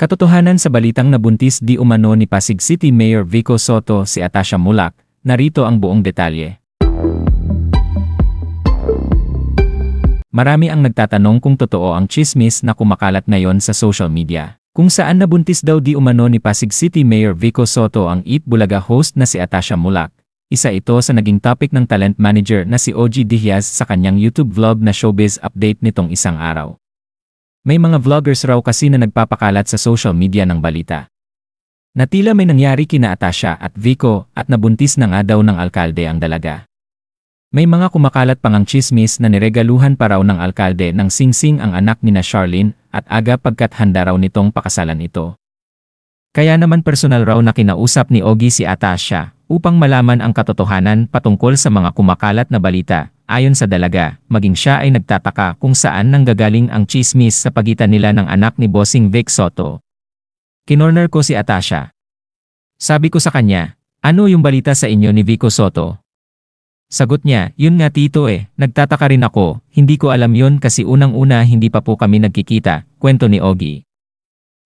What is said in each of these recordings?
Katotohanan sa balitang nabuntis di umano ni Pasig City Mayor Vico Sotto si Atasha Mulak, narito ang buong detalye. Marami ang nagtatanong kung totoo ang tsismis na kumakalat ngayon sa social media. Kung saan nabuntis daw di umano ni Pasig City Mayor Vico Sotto ang Eat Bulaga host na si Atasha Mulak. Isa ito sa naging topic ng talent manager na si OG Diaz sa kanyang YouTube vlog na Showbiz Update nitong isang araw. May mga vloggers raw kasi na nagpapakalat sa social media ng balita na tila may nangyari kina Atasha at Vico at nabuntis na nga daw ng alkalde ang dalaga. May mga kumakalat pang ang tsismis na niregaluhan pa raw ng alkalde ng singsing ang anak nina Charlene at aga pagkat handa raw nitong pakasalan ito. Kaya naman personal raw na kinausap ni Ogie si Atasha upang malaman ang katotohanan patungkol sa mga kumakalat na balita. Ayon sa dalaga, maging siya ay nagtataka kung saan nanggagaling ang tsismis sa pagitan nila ng anak ni Bossing Vic Sotto. Kinorner ko si Atasha. Sabi ko sa kanya, ano yung balita sa inyo ni Vico Sotto? Sagot niya, yun nga tito nagtataka rin ako, hindi ko alam yun kasi unang-una hindi pa po kami nagkikita, kwento ni Ogie.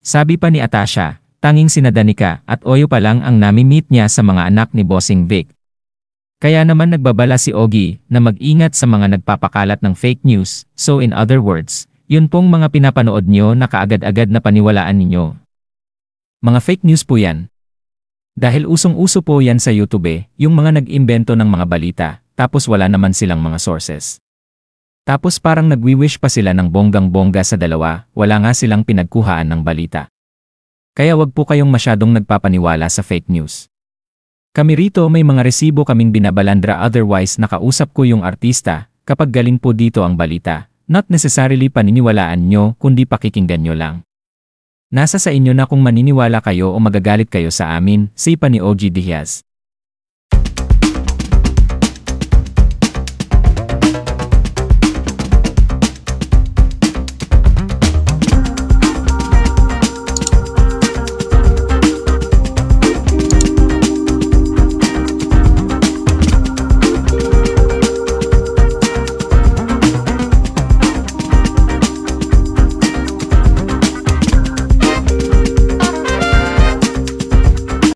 Sabi pa ni Atasha, tanging sina Danica at Oyo pa lang ang nami-meet niya sa mga anak ni Bossing Vic. Kaya naman nagbabala si Ogie na mag-ingat sa mga nagpapakalat ng fake news, so in other words, yun pong mga pinapanood nyo na kaagad-agad na paniwalaan ninyo. Mga fake news po yan. Dahil usong-uso po yan sa YouTube yung mga nag-imbento ng mga balita, tapos wala naman silang mga sources. Tapos parang nagwi-wish pa sila ng bonggang-bongga sa dalawa, wala nga silang pinagkuhaan ng balita. Kaya wag po kayong masyadong nagpapaniwala sa fake news. Kami rito may mga resibo kaming binabalandra otherwise nakausap ko yung artista, kapag galing po dito ang balita, not necessarily paniniwalaan nyo kundi pakikinggan nyo lang. Nasa sa inyo na kung maniniwala kayo o magagalit kayo sa amin, say pa ni OG Diaz.